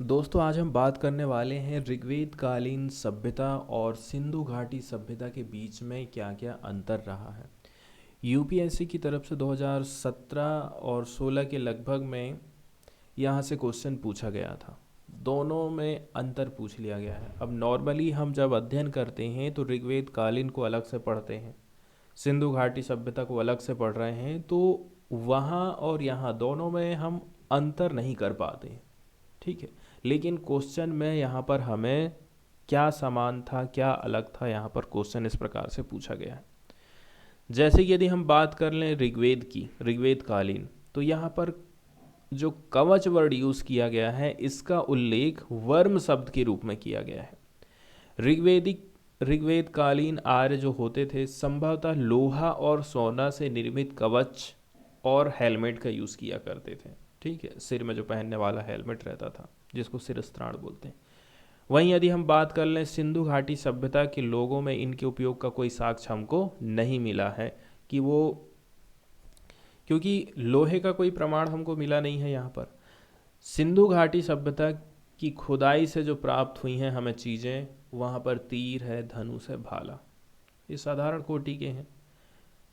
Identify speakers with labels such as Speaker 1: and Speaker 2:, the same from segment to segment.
Speaker 1: दोस्तों आज हम बात करने वाले हैं ऋग्वेद कालीन सभ्यता और सिंधु घाटी सभ्यता के बीच में क्या क्या अंतर रहा है। यूपीएससी की तरफ से 2017 और 16 के लगभग में यहाँ से क्वेश्चन पूछा गया था। दोनों में अंतर पूछ लिया गया है। अब नॉर्मली हम जब अध्ययन करते हैं तो ऋग्वेद कालीन को अलग से पढ़ते हैं, सिंधु घाटी सभ्यता को अलग से पढ़ रहे हैं, तो वहाँ और यहाँ दोनों में हम अंतर नहीं कर पाते हैं। ठीक है, लेकिन क्वेश्चन में यहाँ पर हमें क्या समान था क्या अलग था, यहाँ पर क्वेश्चन इस प्रकार से पूछा गया है। जैसे कि यदि हम बात कर लें ऋग्वेद की, ऋग्वेद कालीन, तो यहाँ पर जो कवच वर्ड यूज़ किया गया है इसका उल्लेख वर्म शब्द के रूप में किया गया है। ऋग्वेदिक ऋग्वेद कालीन आर्य जो होते थे संभवतः लोहा और सोना से निर्मित कवच और हेलमेट का यूज़ किया करते थे। ठीक है, सिर में जो पहनने वाला हेलमेट रहता था जिसको सिरस्त्राण बोलते हैं। वहीं यदि हम बात कर लें सिंधु घाटी सभ्यता के लोगों में इनके उपयोग का कोई साक्ष्य हमको नहीं मिला है कि वो, क्योंकि लोहे का कोई प्रमाण हमको मिला नहीं है। यहाँ पर सिंधु घाटी सभ्यता की खुदाई से जो प्राप्त हुई हैं हमें चीज़ें, वहाँ पर तीर है, धनुष है, भाला, ये साधारण कोटि के हैं।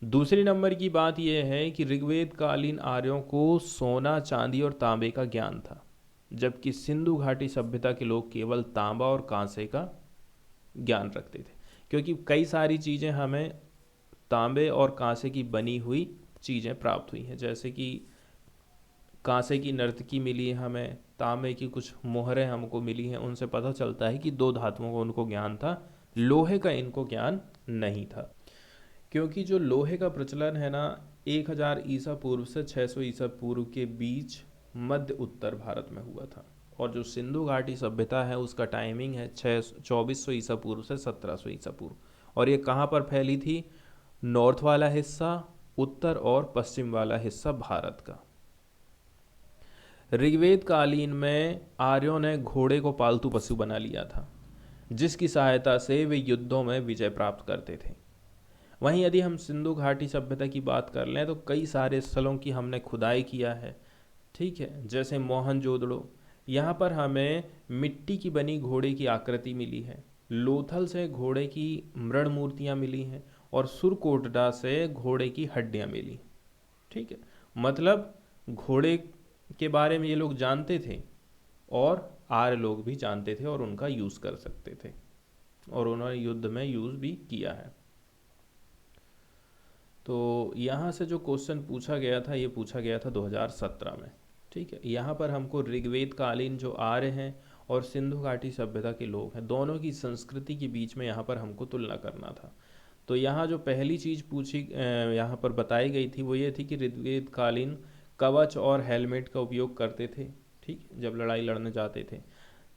Speaker 1: दूसरी नंबर की बात यह है कि ऋग्वेद कालीन आर्यों को सोना, चांदी और तांबे का ज्ञान था, जबकि सिंधु घाटी सभ्यता के लोग केवल तांबा और कांसे का ज्ञान रखते थे। क्योंकि कई सारी चीज़ें हमें तांबे और कांसे की बनी हुई चीज़ें प्राप्त हुई हैं, जैसे कि कांसे की नर्तकी मिली है हमें, तांबे की कुछ मोहरें हमको मिली हैं। उनसे पता चलता है कि दो धातुओं का उनको ज्ञान था, लोहे का इनको ज्ञान नहीं था। क्योंकि जो लोहे का प्रचलन है ना, 1000 ईसा पूर्व से 600 ईसा पूर्व के बीच मध्य उत्तर भारत में हुआ था। और जो सिंधु घाटी सभ्यता है उसका टाइमिंग है 2400 ईसा पूर्व से 1700 ईसा पूर्व। और ये कहाँ पर फैली थी? नॉर्थ वाला हिस्सा, उत्तर और पश्चिम वाला हिस्सा भारत का। ऋग्वेद कालीन में आर्यों ने घोड़े को पालतू पशु बना लिया था, जिसकी सहायता से वे युद्धों में विजय प्राप्त करते थे। वहीं यदि हम सिंधु घाटी सभ्यता की बात कर लें तो कई सारे स्थलों की हमने खुदाई किया है। ठीक है, जैसे मोहनजोदड़ो, यहाँ पर हमें मिट्टी की बनी घोड़े की आकृति मिली है। लोथल से घोड़े की मृण मूर्तियाँ मिली हैं और सुरकोटडा से घोड़े की हड्डियाँ मिली। ठीक है, मतलब घोड़े के बारे में ये लोग जानते थे और आर्य लोग भी जानते थे और उनका यूज़ कर सकते थे, और उन्होंने युद्ध में यूज़ भी किया है। तो यहाँ से जो क्वेश्चन पूछा गया था ये पूछा गया था 2017 में। ठीक है, यहाँ पर हमको ऋग्वेद कालीन जो आर्य हैं और सिंधु घाटी सभ्यता के लोग हैं, दोनों की संस्कृति के बीच में यहाँ पर हमको तुलना करना था। तो यहाँ जो पहली चीज़ पूछी यहाँ पर बताई गई थी वो ये थी कि ऋग्वेद कालीन कवच और हेलमेट का उपयोग करते थे, ठीक, जब लड़ाई लड़ने जाते थे,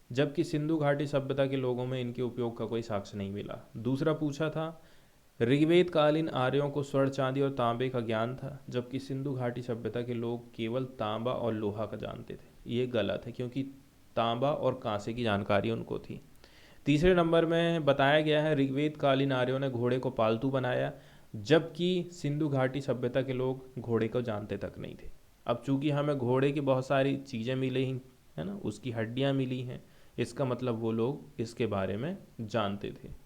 Speaker 1: जबकि सिंधु घाटी सभ्यता के लोगों में इनके उपयोग का कोई साक्ष्य नहीं मिला। दूसरा पूछा था ऋग्वेद कालीन आर्यों को स्वर्ण, चांदी और तांबे का ज्ञान था, जबकि सिंधु घाटी सभ्यता के लोग केवल तांबा और लोहा का जानते थे। ये गलत है, क्योंकि तांबा और कांसे की जानकारी उनको थी। तीसरे नंबर में बताया गया है ऋग्वेद कालीन आर्यों ने घोड़े को पालतू बनाया, जबकि सिंधु घाटी सभ्यता के लोग घोड़े को जानते तक नहीं थे। अब चूंकि हमें घोड़े की बहुत सारी चीज़ें मिली है ना, उसकी हड्डियाँ मिली हैं, इसका मतलब वो लोग इसके बारे में जानते थे।